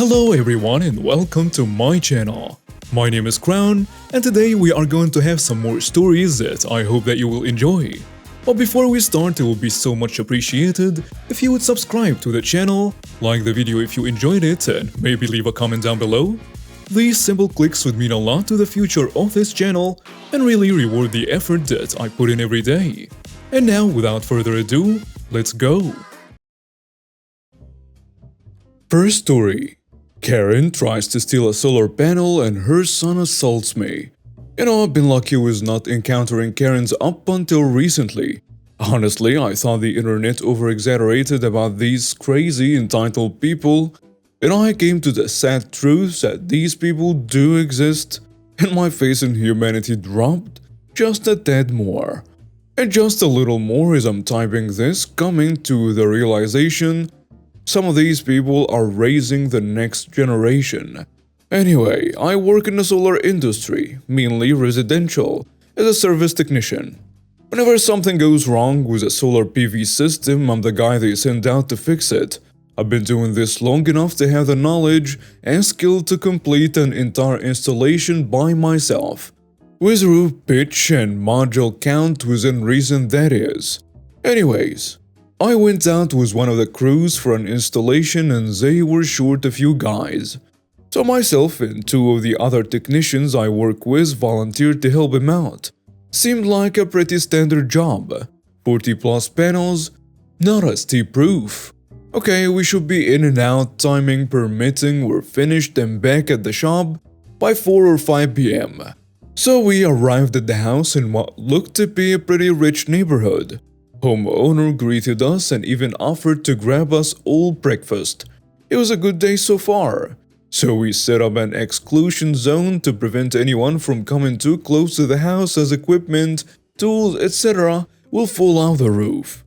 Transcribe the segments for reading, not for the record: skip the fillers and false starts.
Hello everyone and welcome to my channel. My name is Crown and today we are going to have some more stories that I hope that you will enjoy. But before we start, it will be so much appreciated if you would subscribe to the channel, like the video if you enjoyed it, and maybe leave a comment down below. These simple clicks would mean a lot to the future of this channel and really reward the effort that I put in every day. And now, without further ado, let's go! First story. Karen tries to steal a solar panel and her son assaults me. I've been lucky with not encountering Karens up until recently. Honestly, I thought the internet over-exaggerated about these crazy entitled people, and I came to the sad truth that these people do exist, and my faith in humanity dropped just a tad more. And just a little more as I'm typing this, coming to the realization some of these people are raising the next generation. Anyway, I work in the solar industry, mainly residential, as a service technician. Whenever something goes wrong with a solar PV system, I'm the guy they send out to fix it. I've been doing this long enough to have the knowledge and skill to complete an entire installation by myself, with roof pitch and module count within reason, that is. Anyways, I went out with one of the crews for an installation and they were short a few guys. So myself and two of the other technicians I work with volunteered to help him out. Seemed like a pretty standard job. 40 plus panels, not a steep roof. Okay, we should be in and out, timing permitting, we're finished and back at the shop by 4 or 5 p.m. So we arrived at the house in what looked to be a pretty rich neighborhood. Homeowner greeted us and even offered to grab us all breakfast. It was a good day so far. So we set up an exclusion zone to prevent anyone from coming too close to the house as equipment, tools, etc. will fall off the roof.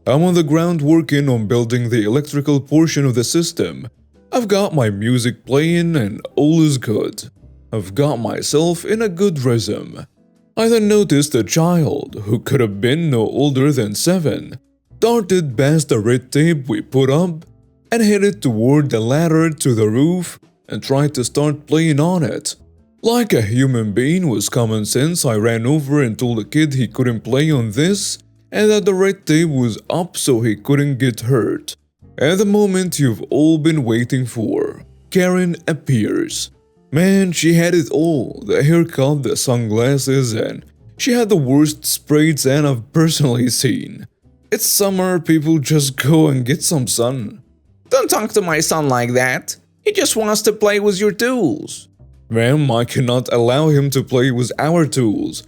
I'm on the ground working on building the electrical portion of the system. I've got my music playing and all is good. I've got myself in a good rhythm. I then noticed a child, who could have been no older than 7, darted past the red tape we put up and headed toward the ladder to the roof and tried to start playing on it. Like a human being with common sense, I ran over and told the kid he couldn't play on this and that the red tape was up so he couldn't get hurt. At the moment you've all been waiting for, Karen appears. Man, she had it all, the haircut, the sunglasses, and she had the worst spray tan I've personally seen. It's summer, people just go and get some sun. Don't talk to my son like that. He just wants to play with your tools. Ma'am, I cannot allow him to play with our tools.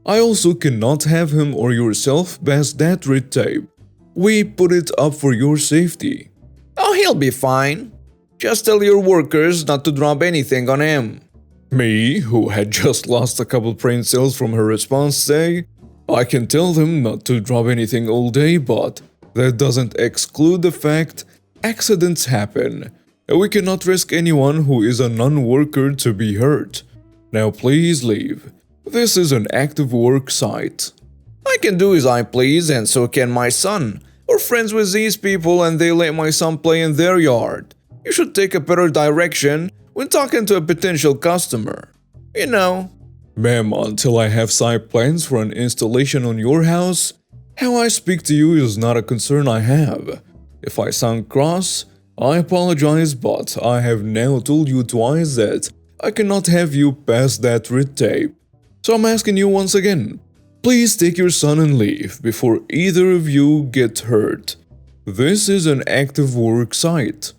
I also cannot have him or yourself pass that red tape. We put it up for your safety. Oh, he'll be fine. Just tell your workers not to drop anything on him. Me, who had just lost a couple brain cells from her response, say, I can tell them not to drop anything all day, but that doesn't exclude the fact accidents happen, and we cannot risk anyone who is a non-worker to be hurt. Now please leave. This is an active work site. I can do as I please, and so can my son. We're friends with these people and they let my son play in their yard. You should take a better direction when talking to a potential customer. You know. Ma'am, until I have site plans for an installation on your house, how I speak to you is not a concern I have. If I sound cross, I apologize, but I have now told you twice that I cannot have you pass that red tape. So I'm asking you once again, please take your son and leave before either of you get hurt. This is an active work site.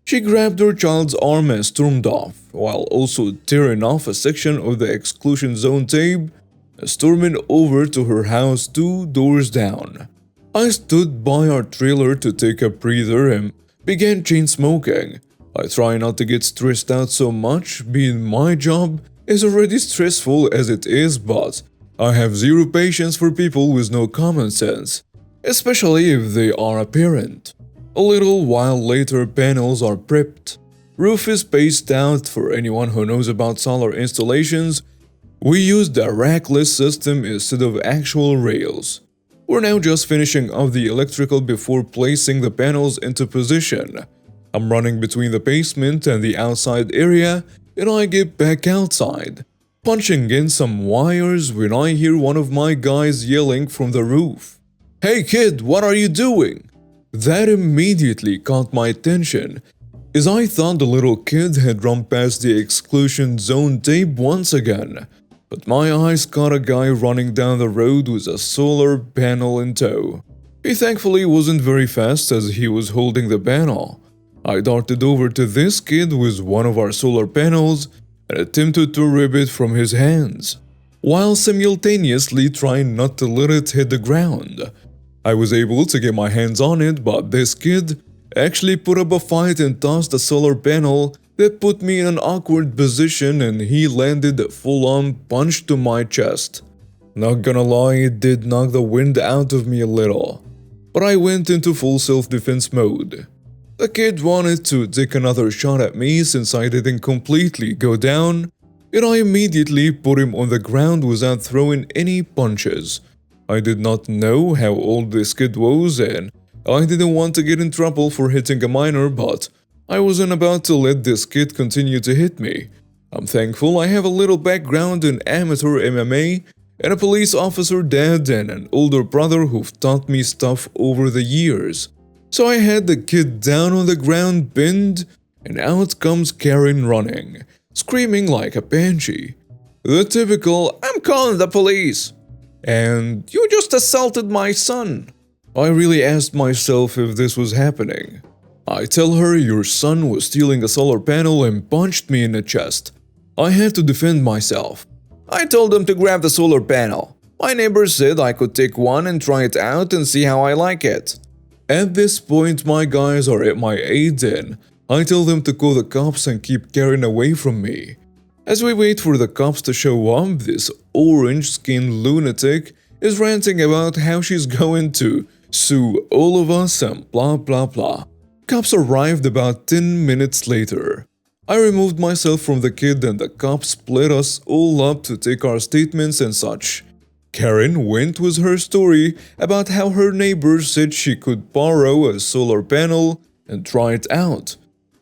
She grabbed her child's arm and stormed off, while also tearing off a section of the exclusion zone tape and storming over to her house 2 doors down. I stood by our trailer to take a breather and began chain smoking. I try not to get stressed out so much, being my job is already stressful as it is, but I have zero patience for people with no common sense, especially if they are a parent. A little while later, panels are prepped. Roof is spaced out. For anyone who knows about solar installations, we used a rackless system instead of actual rails. We're now just finishing off the electrical before placing the panels into position. I'm running between the basement and the outside area, and I get back outside, punching in some wires when I hear one of my guys yelling from the roof. "Hey kid, what are you doing?" That immediately caught my attention, as I thought the little kid had run past the exclusion zone tape once again. But my eyes caught a guy running down the road with a solar panel in tow. He thankfully wasn't very fast as he was holding the panel. I darted over to this kid with one of our solar panels and attempted to rip it from his hands, while simultaneously trying not to let it hit the ground. I was able to get my hands on it, but this kid actually put up a fight and tossed a solar panel that put me in an awkward position, and he landed a full-on punch to my chest. Not gonna lie, it did knock the wind out of me a little, but I went into full self-defense mode. The kid wanted to take another shot at me since I didn't completely go down, and I immediately put him on the ground without throwing any punches. I did not know how old this kid was, and I didn't want to get in trouble for hitting a minor, but I wasn't about to let this kid continue to hit me. I'm thankful I have a little background in amateur MMA and a police officer dad and an older brother who've taught me stuff over the years. So I had the kid down on the ground pinned, and out comes Karen running, screaming like a banshee. The typical, "I'm calling the police," and "You just assaulted my son." I really asked myself if this was happening. I tell her your son was stealing a solar panel and punched me in the chest. I had to defend myself. I told him to grab the solar panel. My neighbor said I could take one and try it out and see how I like it. At this point, my guys are at my aid and I tell them to call the cops and keep Karen away from me. As we wait for the cops to show up, this orange-skinned lunatic is ranting about how she's going to sue all of us and blah blah blah. Cops arrived about 10 minutes later. I removed myself from the kid and the cops split us all up to take our statements and such. Karen went with her story about how her neighbor said she could borrow a solar panel and try it out.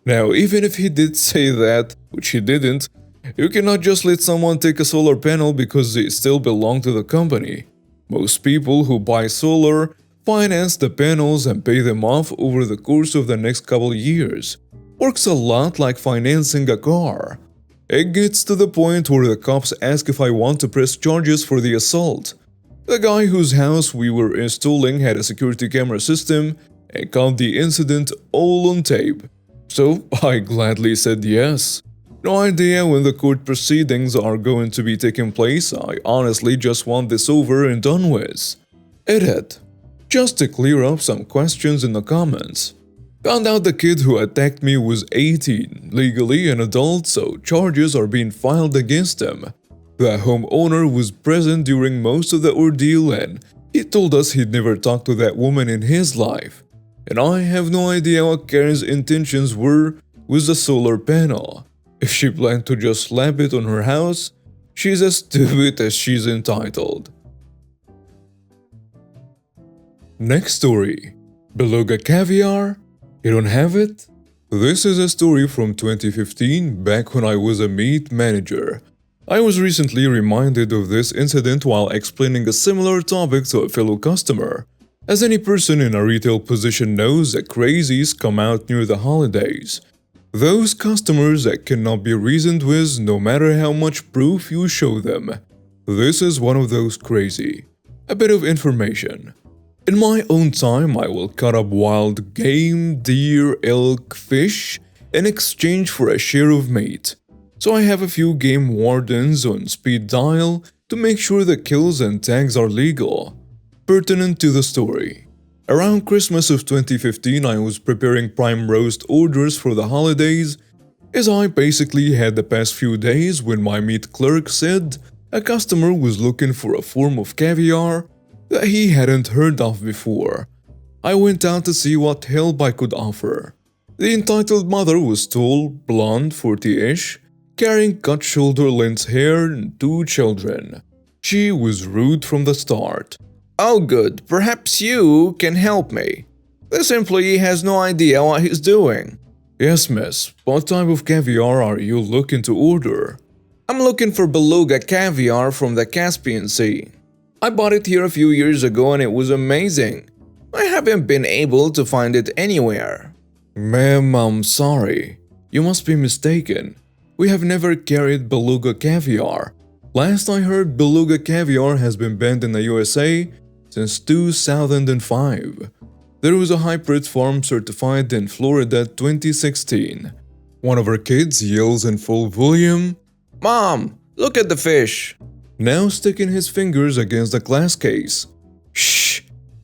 Now, even if he did say that, which he didn't, you cannot just let someone take a solar panel because they still belong to the company. Most people who buy solar finance the panels and pay them off over the course of the next couple years. Works a lot like financing a car. It gets to the point where the cops ask if I want to press charges for the assault. The guy whose house we were installing had a security camera system and caught the incident all on tape. So I gladly said yes. No idea when the court proceedings are going to be taking place. I honestly just want this over and done with. Edit. Just to clear up some questions in the comments. Found out the kid who attacked me was 18, legally an adult, so charges are being filed against him. The homeowner was present during most of the ordeal and he told us he'd never talked to that woman in his life. And I have no idea what Karen's intentions were with the solar panel. If she planned to just slap it on her house, she's as stupid as she's entitled. Next story. Beluga caviar? You don't have it? This is a story from 2015, back when I was a meat manager. I was recently reminded of this incident while explaining a similar topic to a fellow customer. As any person in a retail position knows, the crazies come out near the holidays. Those customers that cannot be reasoned with no matter how much proof you show them. This is one of those crazy. A bit of information. In my own time, I will cut up wild game, deer, elk, fish in exchange for a share of meat. So I have a few game wardens on speed dial to make sure the kills and tags are legal. Pertinent to the story. Around Christmas of 2015, I was preparing prime roast orders for the holidays, as I basically had the past few days when my meat clerk said a customer was looking for a form of caviar that he hadn't heard of before. I went out to see what help I could offer. The entitled mother was tall, blonde, 40-ish, carrying cut shoulder-length hair and 2 children. She was rude from the start. "Oh good, perhaps you can help me. This employee has no idea what he's doing. Yes, miss. What type of caviar are you looking to order? I'm looking for beluga caviar from the Caspian Sea. I bought it here a few years ago and it was amazing. I haven't been able to find it anywhere. Ma'am, I'm sorry. You must be mistaken. We have never carried beluga caviar. Last I heard, beluga caviar has been banned in the USA since 2005. There was a hybrid farm certified in Florida 2016. One of our kids yells in full volume, Mom, look at the fish. now sticking his fingers against the glass case. Shh,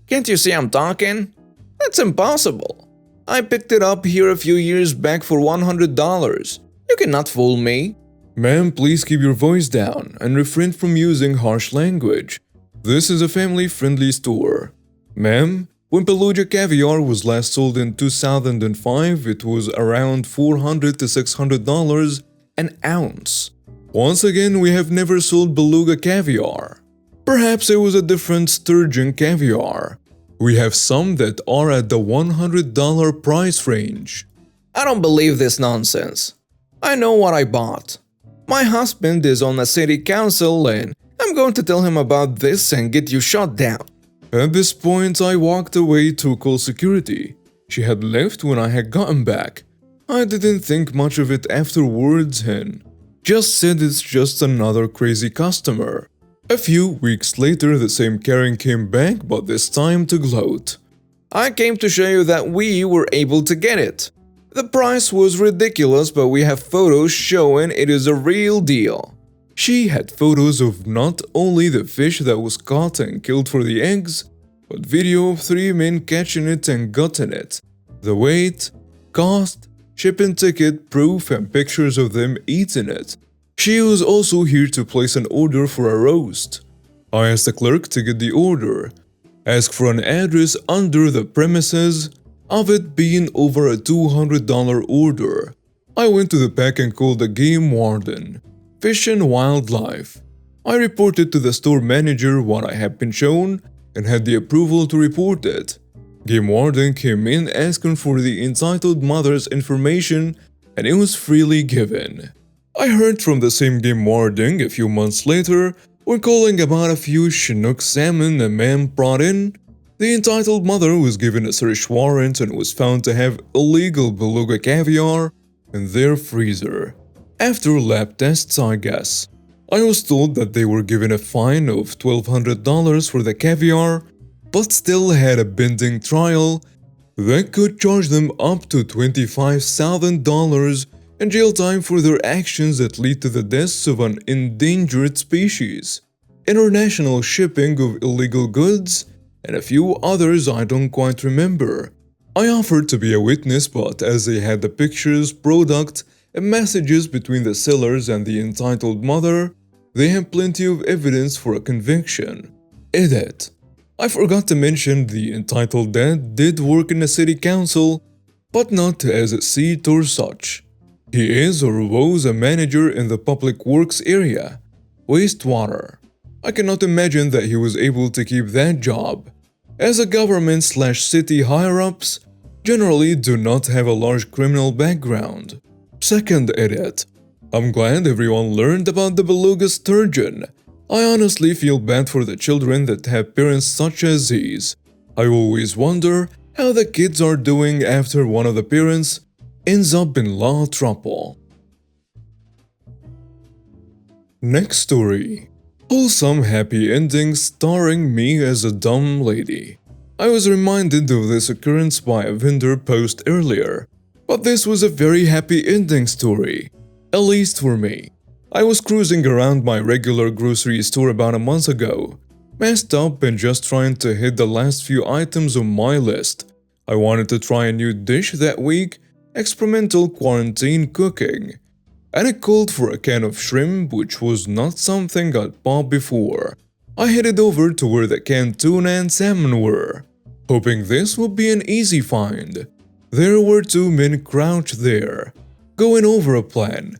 can't you see I'm talking? That's impossible. I picked it up here a few years back for $100. You cannot fool me. Ma'am, please keep your voice down and refrain from using harsh language. This is a family-friendly store. Ma'am, when beluga caviar was last sold in 2005, it was around $400 to $600 an ounce. Once again, we have never sold beluga caviar. Perhaps it was a different sturgeon caviar. We have some that are at the $100 price range. I don't believe this nonsense. I know what I bought. My husband is on the city council and I'm going to tell him about this and get you shot down. At this point, I walked away to call security. She had left when I had gotten back. I didn't think much of it afterwards and just said it's just another crazy customer. A few weeks later, the same Karen came back, but this time to gloat. I came to show you that we were able to get it. The price was ridiculous, but we have photos showing it is a real deal. She had photos of not only the fish that was caught and killed for the eggs, but video of 3 men catching it and gutting it. The weight, cost, shipping ticket, proof, and pictures of them eating it. She was also here to place an order for a roast. I asked the clerk to get the order, asked for an address under the premises, of it being over a $200 order. I went to the back and called the game warden, Fish and Wildlife. I reported to the store manager what I had been shown and had the approval to report it. Game warden came in asking for the entitled mother's information and it was freely given. I heard from the same game warden a few months later when calling about a few Chinook salmon a man brought in. The entitled mother was given a search warrant and was found to have illegal beluga caviar in their freezer. After lab tests, I guess. I was told that they were given a fine of $1,200 for the caviar, but still had a pending trial that could charge them up to $25,000 and jail time for their actions that lead to the deaths of an endangered species, international shipping of illegal goods, and a few others I don't quite remember. I offered to be a witness, but as they had the pictures, product, and messages between the sellers and the entitled mother, they had plenty of evidence for a conviction. Edit. I forgot to mention the entitled dad did work in the city council, but not as a seat or such. He is or was a manager in the public works area, wastewater. I cannot imagine that he was able to keep that job, as a government/city higher-ups generally do not have a large criminal background. Second edit. I'm glad everyone learned about the beluga sturgeon. I honestly feel bad for the children that have parents such as these. I always wonder how the kids are doing after one of the parents ends up in law trouble. Next story. Wholesome happy ending starring me as a dumb lady. I was reminded of this occurrence by a vendor post earlier, but this was a very happy ending story, at least for me. I was cruising around my regular grocery store about a month ago, messed up and just trying to hit the last few items on my list. I wanted to try a new dish that week, experimental quarantine cooking, and it called for a can of shrimp, which was not something I'd bought before. I headed over to where the canned tuna and salmon were, hoping this would be an easy find. There were 2 men crouched there, going over a plan,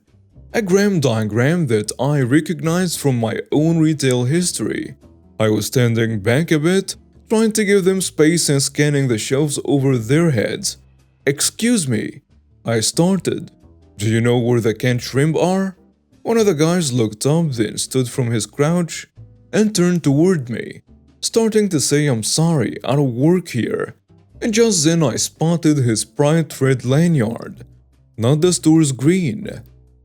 a gram diagram that I recognized from my own retail history. I was standing back a bit, trying to give them space and scanning the shelves over their heads. "Excuse me, I started. Do you know where the canned shrimp are? One of the guys looked up, then stood from his crouch and turned toward me, starting to say I'm sorry, I don't work here. And just then I spotted his bright red lanyard, not the store's green.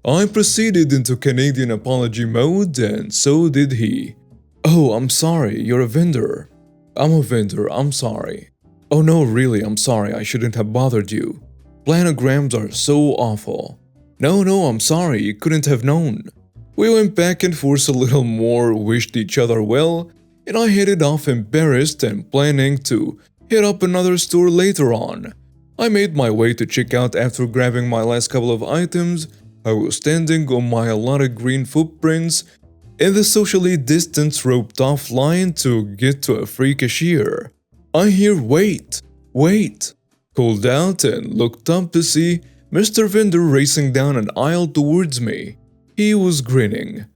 I proceeded into Canadian apology mode, and so did he. Oh, I'm sorry, you're a vendor. I'm a vendor, I'm sorry. Oh no, really, I'm sorry, I shouldn't have bothered you. Planograms are so awful. No, I'm sorry, you couldn't have known. We went back and forth a little more, wished each other well, and I headed off embarrassed and planning to hit up another store later on. I made my way to checkout after grabbing my last couple of items. I was standing on my allotted green footprints in the socially distanced roped off line to get to a free cashier. I hear wait, called out and looked up to see Mr. Vendor racing down an aisle towards me. He was grinning.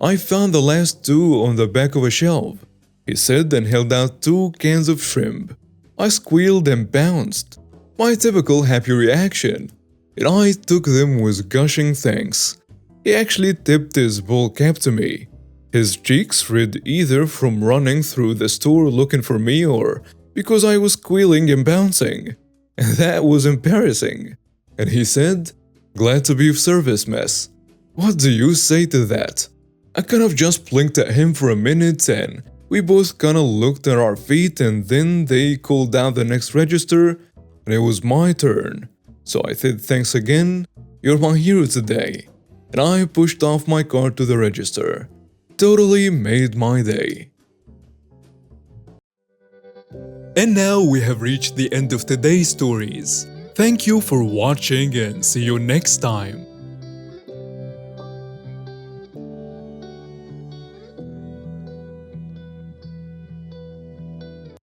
I found the last two on the back of a shelf, he said and held out 2 cans of shrimp. I squealed and bounced, my typical happy reaction, and I took them with gushing thanks. He actually tipped his ball cap to me. His cheeks red either from running through the store looking for me or because I was squealing and bouncing. And that was embarrassing. And he said, "Glad to be of service, miss." What do you say to that? I kind of just blinked at him for a minute and we both kinda looked at our feet, and then they called out the next register and it was my turn. So I said thanks again, you're my hero today. And I pushed off my card to the register. Totally made my day. And now we have reached the end of today's stories. Thank you for watching and see you next time.